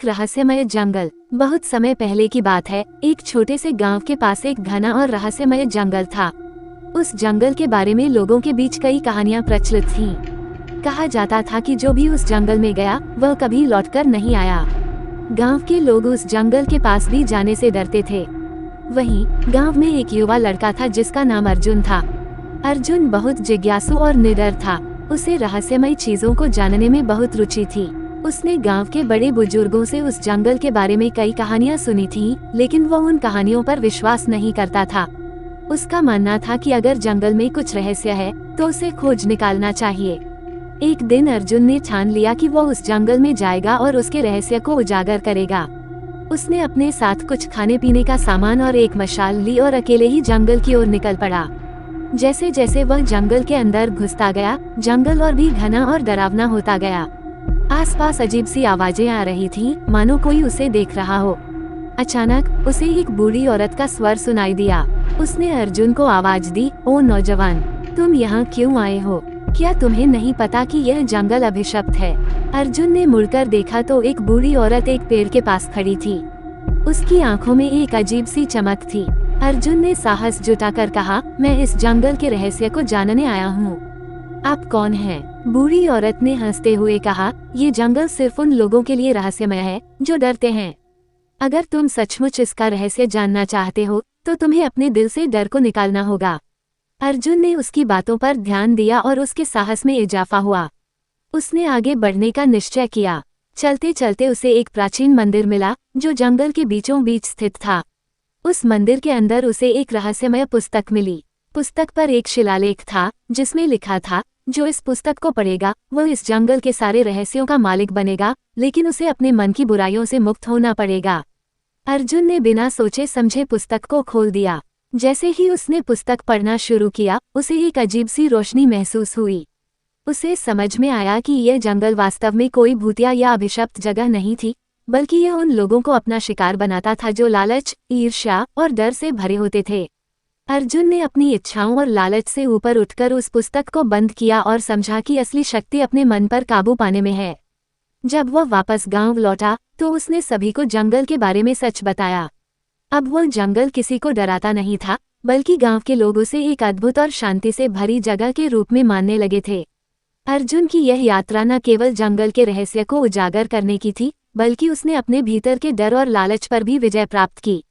एक रहस्यमय जंगल। बहुत समय पहले की बात है। एक छोटे से गांव के पास एक घना और रहस्यमय जंगल था। उस जंगल के बारे में लोगों के बीच कई कहानियां प्रचलित थीं। कहा जाता था कि जो भी उस जंगल में गया वह कभी लौटकर नहीं आया। गांव के लोग उस जंगल के पास भी जाने से डरते थे। वहीं गांव में एक युवा लड़का था जिसका नाम अर्जुन था। अर्जुन बहुत जिज्ञासु और निडर था। उसे रहस्यमय चीजों को जानने में बहुत रुचि थी। उसने गांव के बड़े बुजुर्गों से उस जंगल के बारे में कई कहानियां सुनी थीं, लेकिन वो उन कहानियों पर विश्वास नहीं करता था। उसका मानना था कि अगर जंगल में कुछ रहस्य है तो उसे खोज निकालना चाहिए। एक दिन अर्जुन ने ठान लिया कि वो उस जंगल में जाएगा और उसके रहस्य को उजागर करेगा। उसने अपने साथ कुछ खाने पीने का सामान और एक मशाल ली और अकेले ही जंगल की ओर निकल पड़ा। जैसे जैसे वह जंगल के अंदर घुसता गया, जंगल और भी घना और डरावना होता गया। आसपास अजीब सी आवाजें आ रही थीं, मानो कोई उसे देख रहा हो। अचानक उसे एक बूढ़ी औरत का स्वर सुनाई दिया। उसने अर्जुन को आवाज दी, ओ नौजवान, तुम यहाँ क्यों आए हो? क्या तुम्हें नहीं पता कि यह जंगल अभिशप्त है? अर्जुन ने मुड़कर देखा तो एक बूढ़ी औरत एक पेड़ के पास खड़ी थी। उसकी आंखों में एक अजीब सी चमक थी। अर्जुन ने साहस जुटाकर कहा, मैं इस जंगल के रहस्य को जानने आया हूँ। आप कौन हैं? बूढ़ी औरत ने हंसते हुए कहा, ये जंगल सिर्फ उन लोगों के लिए रहस्यमय है जो डरते हैं। अगर तुम सचमुच इसका रहस्य जानना चाहते हो तो तुम्हें अपने दिल से डर को निकालना होगा। अर्जुन ने उसकी बातों पर ध्यान दिया और उसके साहस में इजाफा हुआ। उसने आगे बढ़ने का निश्चय किया। चलते चलते उसे एक प्राचीन मंदिर मिला जो जंगल के बीचों बीच स्थित था। उस मंदिर के अंदर उसे एक रहस्यमय पुस्तक मिली। पुस्तक पर एक शिलालेख था जिसमें लिखा था, जो इस पुस्तक को पढ़ेगा वह इस जंगल के सारे रहस्यों का मालिक बनेगा, लेकिन उसे अपने मन की बुराइयों से मुक्त होना पड़ेगा। अर्जुन ने बिना सोचे समझे पुस्तक को खोल दिया। जैसे ही उसने पुस्तक पढ़ना शुरू किया, उसे एक अजीब सी रोशनी महसूस हुई। उसे समझ में आया कि यह जंगल वास्तव में कोई भूतिया या अभिशप्त जगह नहीं थी, बल्कि यह उन लोगों को अपना शिकार बनाता था जो लालच, ईर्ष्या और डर से भरे होते थे। अर्जुन ने अपनी इच्छाओं और लालच से ऊपर उठकर उस पुस्तक को बंद किया और समझा कि असली शक्ति अपने मन पर काबू पाने में है। जब वह वापस गांव लौटा तो उसने सभी को जंगल के बारे में सच बताया। अब वह जंगल किसी को डराता नहीं था, बल्कि गांव के लोग उसे एक अद्भुत और शांति से भरी जगह के रूप में मानने लगे थे। अर्जुन की यह यात्रा न केवल जंगल के रहस्य को उजागर करने की थी, बल्कि उसने अपने भीतर के डर और लालच पर भी विजय प्राप्त की।